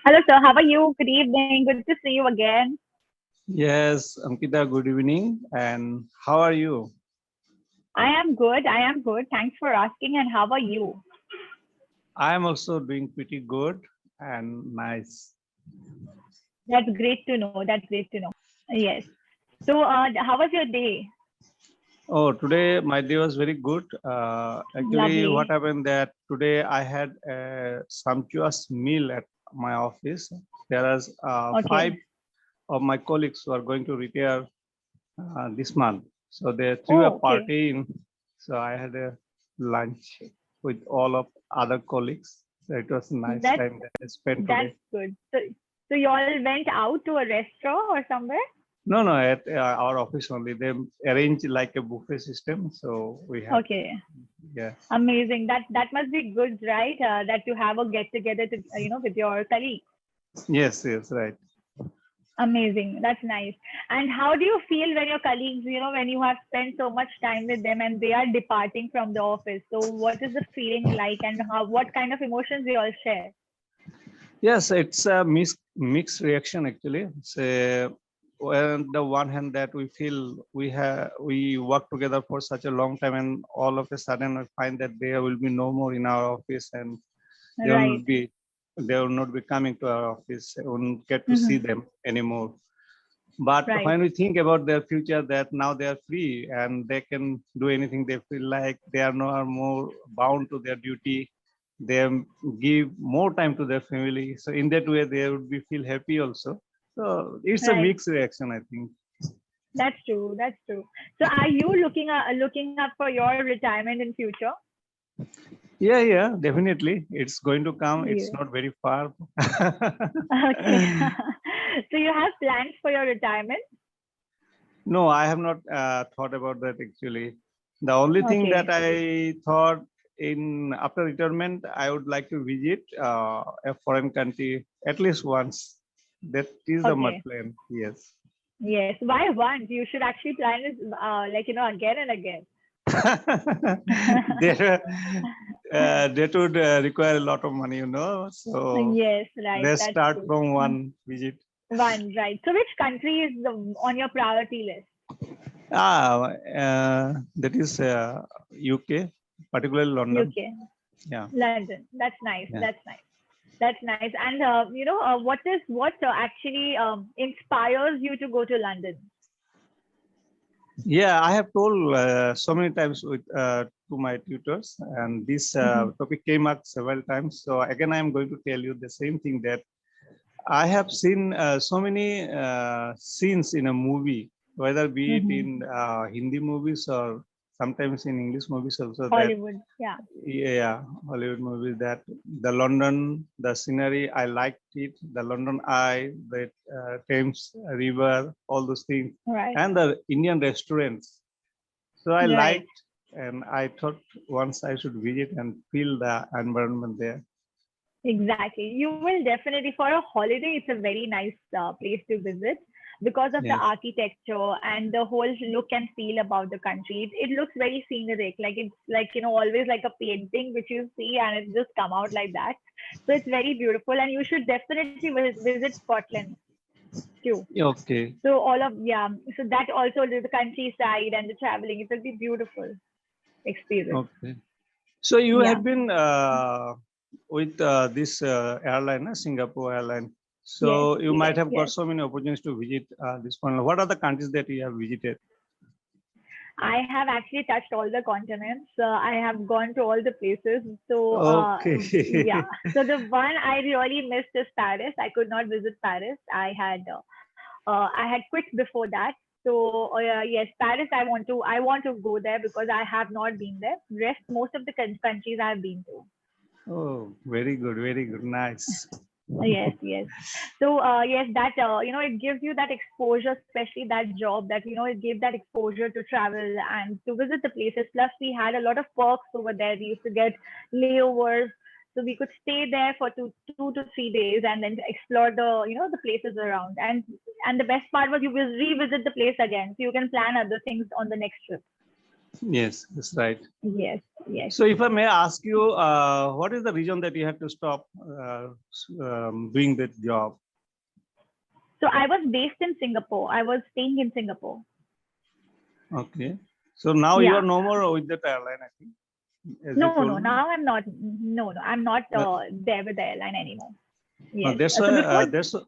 Hello, sir. How are you? Good evening. Good to see you again. Yes, Ankita, good evening. And how are you? I am good. I am good. Thanks for asking. And how are you? I am also doing pretty good and nice. That's great to know. That's great to know. Yes. So, how was your day? Oh, today my day was very good. Actually, what Lovely. happened that today I had a sumptuous meal at my office. There is five Okay. of my colleagues who are going to retire this month. So they threw a Oh, okay. party in. So I had a lunch with all of other colleagues. So it was a nice That's time that I spent that's today. good. So you all went out to a restaurant or somewhere? No, no, at our office only. They arrange like a buffet system. So we had, Okay. yeah. Amazing. That must be good, right? That you have a get together to with your colleagues. Yes, yes, right. Amazing. That's nice. And how do you feel when your colleagues, when you have spent so much time with them and they are departing from the office? So what is the feeling like and what kind of emotions you all share? Yes, it's a mixed reaction actually. So on the one hand that we feel we work together for such a long time and all of a sudden we find that there will be no more in our office and they will Right. be they will not be coming to our office. We won't get to see Hmm. them anymore. But Right. when we think about their future, that now they are free and they can do anything they feel like, they are no more bound to their duty. They give more time to their family. So in that way, they would be feel happy also. So it's a Right. mixed reaction, I think. That's true. That's true. So are you looking up for your retirement in future? Yeah, yeah, definitely. It's going to come. It's Yeah. not very far. Okay. So you have plans for your retirement? No, I have not thought about that actually. The only thing that Okay. I thought in after retirement, I would like to visit a foreign country at least once. That is the my Okay. plan. Yes. Yes. Why once? You should actually plan it again and again. There, that would require a lot of money, So Yes, right. let's That's start true. from one visit. One, right. So which country is on your priority list? That is UK, particularly London. UK, Yeah. London. That's nice. Yeah. That's nice. That's nice. And what actually inspires you to go to London? Yeah, I have told so many times with to my tutors, and this Hmm. topic came up several times. So again, I am going to tell you the same thing that I have seen so many scenes in a movie, whether be it Hmm. in Hindi movies or sometimes in English movies also. That Hollywood. Yeah. yeah, Hollywood movies. That the London, the scenery, I liked it. The London Eye, the Thames River, all those things, Right. and the Indian restaurants. So I Right. liked, and I thought once I should visit and feel the environment there. Exactly. You will definitely, for a holiday, it's a very nice place to visit because of the Yes. architecture and the whole look and feel about the country. It looks very scenic. Like it's like, always like a painting which you see and it just come out like that. So it's very beautiful and you should definitely visit Scotland too. Okay. So yeah. So that also the countryside and the traveling, it will be beautiful experience. Okay. So you Yeah. have been with this airline, Singapore airline. Yes. So you might Yes. have got Yes. so many opportunities to visit this one. What are the countries that you have visited? I have actually touched all the continents. I have gone to all the places. So, yeah. Okay. So the one I really missed is Paris. I could not visit Paris. I had quit before that. So, yes, Paris. I want to go there because I have not been there. Rest most of the countries I have been to. Oh, very good, very good. Nice. Yes, yes. So, yes, that it gives you that exposure, especially that job. That it gave that exposure to travel and to visit the places. Plus, we had a lot of perks over there. We used to get layovers, so we could stay there for 2 to 3 days and then explore the places around. And the best part was you will revisit the place again, so you can plan other things on the next trip. Yes, that's right. Yes, yes. So if I may ask you, what is the reason that you had to stop doing that job? So I was based in Singapore. I was staying in Singapore. Okay. So now you are Yeah. no more with that airline, I think, as you No, told no. me. Now I'm not. No, no. I'm not No, there with the airline anymore. no, Yes. that's So why. before.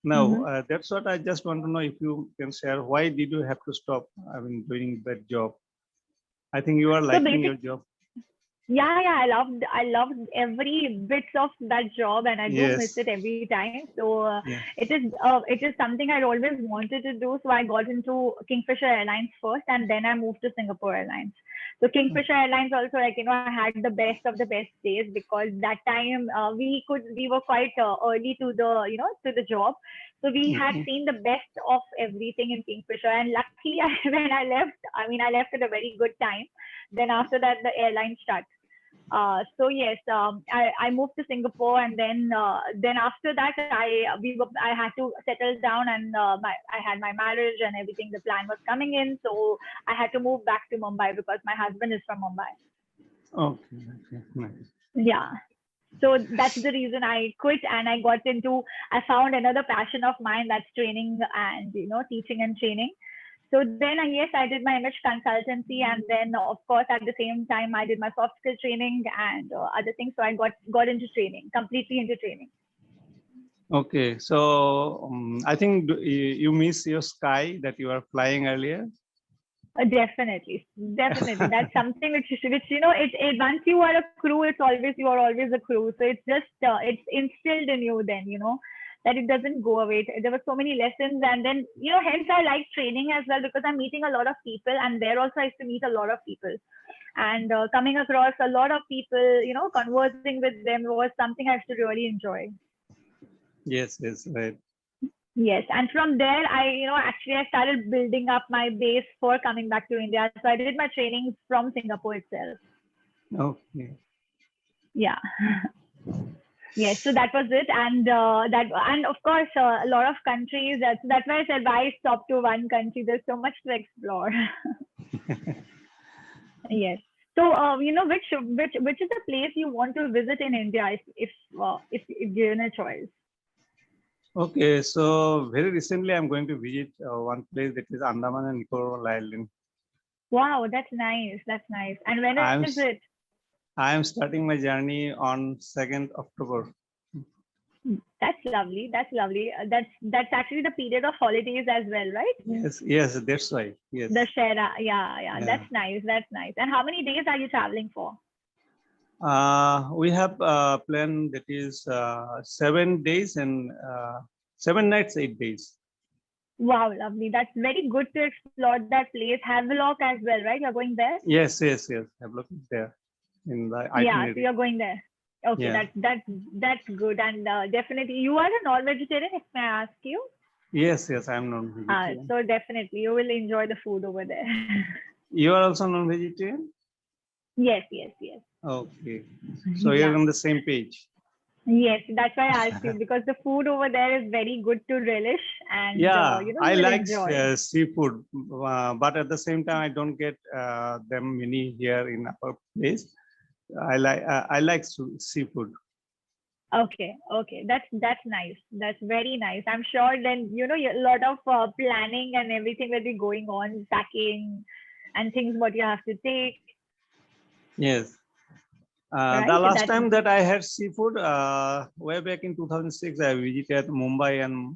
No, Mhm. that's what I just want to know if you can share. Why did you have to stop? I mean, doing that job. I think you are So liking your basic. job. Yeah, I loved every bit of that job, and I do miss Yes. it every time. So Yeah. it is something I'd always wanted to do. So I got into Kingfisher Airlines first, and then I moved to Singapore Airlines. So Kingfisher Airlines also, like, I had the best of the best days, because that time we were quite early to the job, so we had Okay. seen the best of everything in Kingfisher. And luckily, when I left, I left at a very good time. Then after that, the airline shut. So yes, I moved to Singapore, and then after that, I had to settle down, and I had my marriage and everything. The plan was coming in, so I had to move back to Mumbai because my husband is from Mumbai. Okay. Okay. Nice. Yeah. So that's the reason I quit, and I found another passion of mine, that's training and teaching and training. So then, yes, I did my image consultancy, and then of course at the same time I did my soft skill training and other things. So I got into training, completely into training. Okay. So I think you miss your sky that you were flying earlier. Definitely, definitely. That's something which once you are a crew, you are always a crew. So it's instilled in you then, that it doesn't go away. There were so many lessons, and then hence I like training as well, because I'm meeting a lot of people, and there also I used to meet a lot of people, and coming across a lot of people, conversing with them was something I used to really enjoy. Yes. Yes. Right. Yes, and from there, actually I started building up my base for coming back to India. So I did my training from Singapore itself. Okay. Yeah. Yes, so that was it, and of course a lot of countries. That's why I said, why stop to one country? There's so much to explore. Yes. So which is the place you want to visit in India, if given a choice? Okay. So very recently, I'm going to visit one place that is Andaman and Nicobar Island. Wow, that's nice. That's nice. And when is I'm it? s- I'm starting my journey on 2nd October. That's lovely. That's lovely. That's actually the period of holidays as well, right? Yes. Yes. That's right. The Yes. Shera. Yeah, yeah. Yeah. That's nice. That's nice. And how many days are you traveling for? We have a plan that is 7 days and 7 nights, 8 days. Wow, lovely. That's very good to explore that place. Havelock as well, right? You're going there? Yes. Yes. Yes. I've looked there in the Yeah, so itinerary. you're going there. Okay, Yeah. that's good. And definitely, you are a non-vegetarian, if may I ask you? Yes. Yes. I'm non-vegetarian. So definitely, you will enjoy the food over there. You are also non-vegetarian? Yes, yes, yes. Okay. So you're Yeah. on the same page. Yes, that's why I asked you, because the food over there is very good to relish, and Yeah, you I will like enjoy. seafood, but at the same time, I don't get them many here in our place. I like seafood. Okay, okay, that's nice. That's very nice. I'm sure then a lot of planning and everything will be going on, packing and things what you have to take, Yes. The right? last That time that I had seafood, way back in 2006, I visited Mumbai and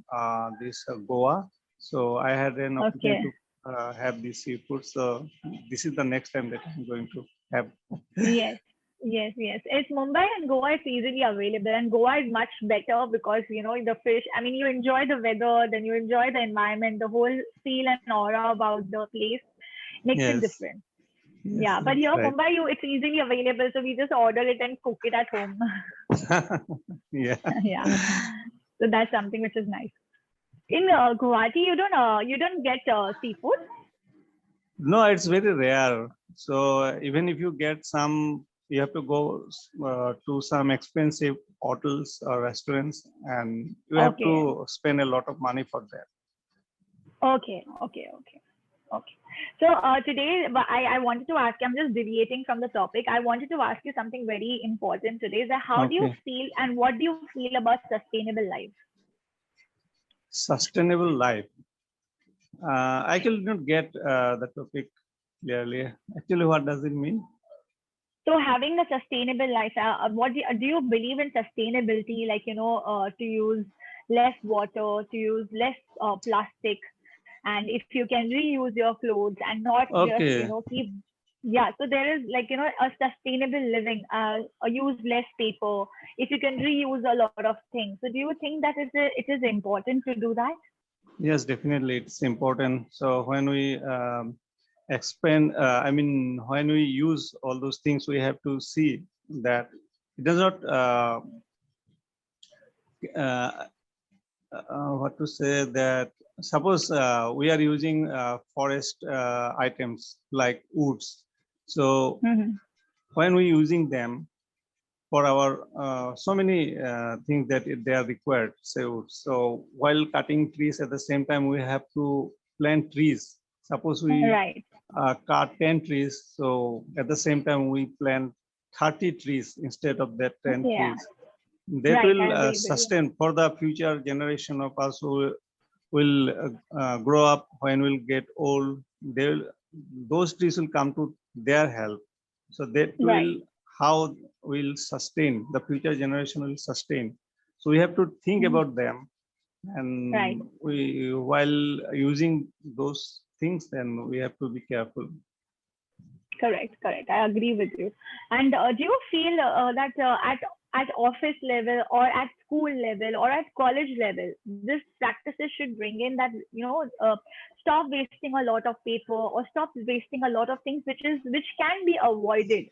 this Goa. So I had an opportunity okay. to have this seafood. So this is the next time that I'm going to have. Yes, yes, yes. It's Mumbai and Goa. It's easily available, and Goa is much better because the fish. I mean, you enjoy the weather, then you enjoy the environment, the whole feel and aura about the place makes it Yes, different. yes, Yeah, but that's here right. Mumbai, it's easily available, so we just order it and cook it at home. Yeah. Yeah, so that's something which is nice. In Guwahati, you don't get seafood. No, it's very rare. So even if you get some, you have to go to some expensive hotels or restaurants, and you have Okay, to spend a lot of money for that. okay, okay, okay. Okay. So today, I wanted to ask you, I'm just deviating from the topic. I wanted to ask you something very important today. Is that how do you Okay. feel and what do you feel about sustainable life? Sustainable life. I could not get the topic clearly. Actually, what does it mean? So having a sustainable life, what do you believe in sustainability? Like, to use less water, to use less plastic, and if you can reuse your clothes and not just, Okay. keep. Yeah, so there is like, a sustainable living, use less paper. If you can reuse a lot of things. So do you think that it is important to do that? Yes, definitely, it's important. So when we expand, I mean, when we use all those things, we have to see that it does not, uh, what to say, that suppose we are using forest items like woods. So Mm-hmm. when we using them for our so many things that they are required. So while cutting trees at the same time, we have to plant trees. Suppose we Right. cut 10 trees, so at the same time we plant 30 trees instead of that 10 Yeah. trees. That Right. will I agree with you. sustain for the future generation of us who will grow up. When we'll get old, they will, those trees will come to their help. So that will Right. how will sustain the future generation will sustain. So we have to think Mhm. about them, Right. and we while using those things, then we have to be careful. Correct, correct. I agree with you. And do you feel that at office level or at school level or at college level, this practices should bring in that stop wasting a lot of paper or stop wasting a lot of things which can be avoided,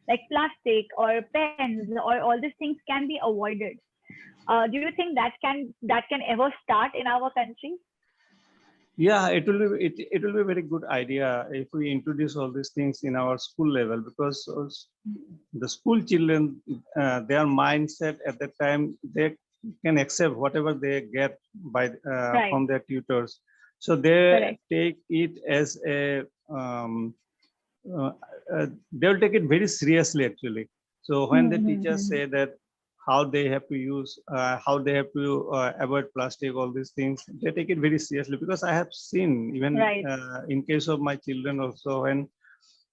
like plastic or pens or all these things can be avoided. Do you think that can ever start in our country? Yeah, it will be a very good idea if we introduce all these things in our school level, because the school children, their mindset at that time, they can accept whatever they get by Right. from their tutors. So they Correct. take it as a uh, they will take it very seriously actually. So when the teachers Mm-hmm. say that how they have to use, how they have to avoid plastic, all these things, they take it very seriously, because I have seen even Right. in case of my children also, when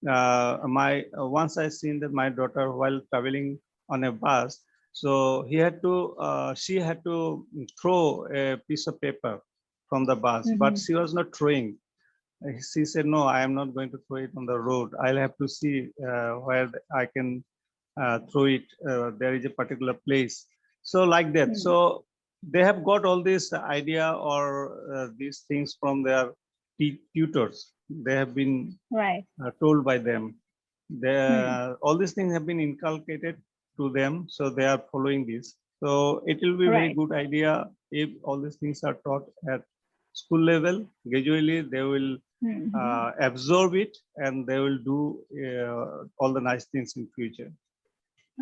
my once I seen that my daughter while traveling on a bus, so she had to throw a piece of paper from the bus, but Mm-hmm. she was not throwing. She said, "No, I am not going to throw it on the road. I'll have to see where I can throw it. There is a particular place." So like that. Mm. So they have got all this idea or these things from their tutors. They have been Right. told by them. Hmm. All these things have been inculcated to them, so they are following this. So it will be a very Right. good idea if all these things are taught at school level. Gradually, they will Mm-hmm. absorb it, and they will do all the nice things in future.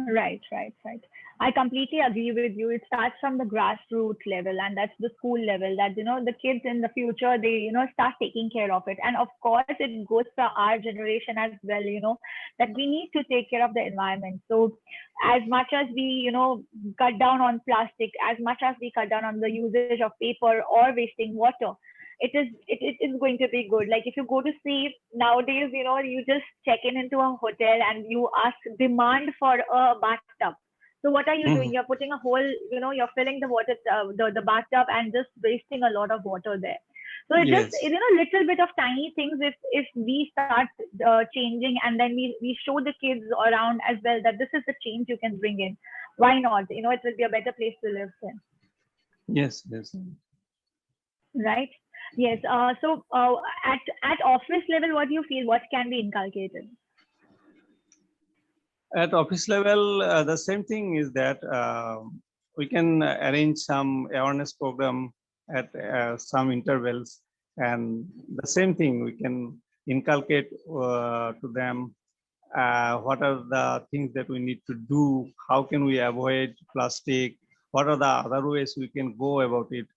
Right, right, right. I completely agree with you. It starts from the grassroots level, and that's the school level. That the kids in the future they start taking care of it, and of course it goes for our generation as well. That we need to take care of the environment. So, as much as we cut down on plastic, as much as we cut down on the usage of paper or wasting water, it is going to be good. Like if you go to see nowadays, you just check in into a hotel and you ask demand for a bathtub. So what are you doing? Mhm. You're putting a whole, you're filling the water, the bathtub and just wasting a lot of water there. So it just, Yes, little bit of tiny things. If we start changing, and then we show the kids around as well that this is the change you can bring in. Why not? It will be a better place to live in. yes, yes. Right? Yes. So at office level, what do you feel? What can be inculcated? At office level, the same thing is that we can arrange some awareness program at some intervals, and the same thing we can inculcate to them what are the things that we need to do, how can we avoid plastic, what are the other ways we can go about it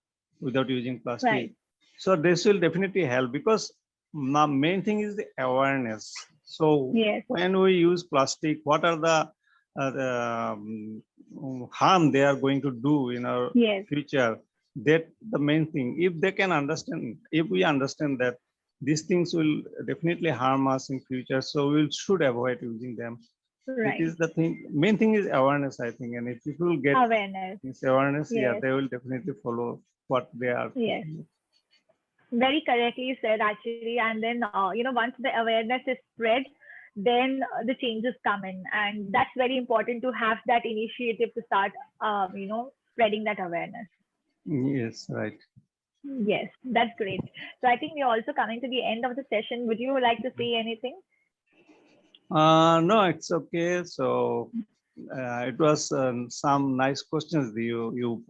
without using plastic. Right. So this will definitely help, because the main thing is the awareness. So Yes. when we use plastic, what are the harm they are going to do in our Yes. future? That the main thing. If they can understand, if we understand that these things will definitely harm us in future, so we should avoid using them. It Right. is the thing. Main thing is awareness, I think. And if people get Awareness. this awareness, yeah, Yes. they will definitely follow what they are Yes. thinking. Very correctly said, actually. And then, once the awareness is spread, then the changes come in. And that's very important to have that initiative to start, spreading that awareness. Yes, right. Yes, that's great. So I think we're also coming to the end of the session. Would you like to say anything? No, it's okay. So it was some nice questions that you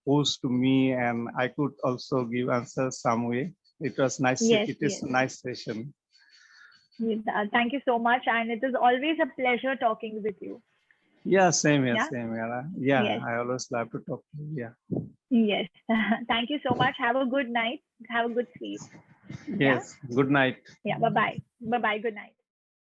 posed to me, and I could also give answers some way. It was nice. Yes, It is yes. a nice session. Thank you so much. And it is always a pleasure talking with you. Yeah, same here, Yeah. same here. Yeah, Yes. I always love to talk to you. Yeah. Yes. Thank you so much. Have a good night. Have a good sleep. Yeah. Yes. Good night. Yeah. Bye bye. Bye bye. Good night.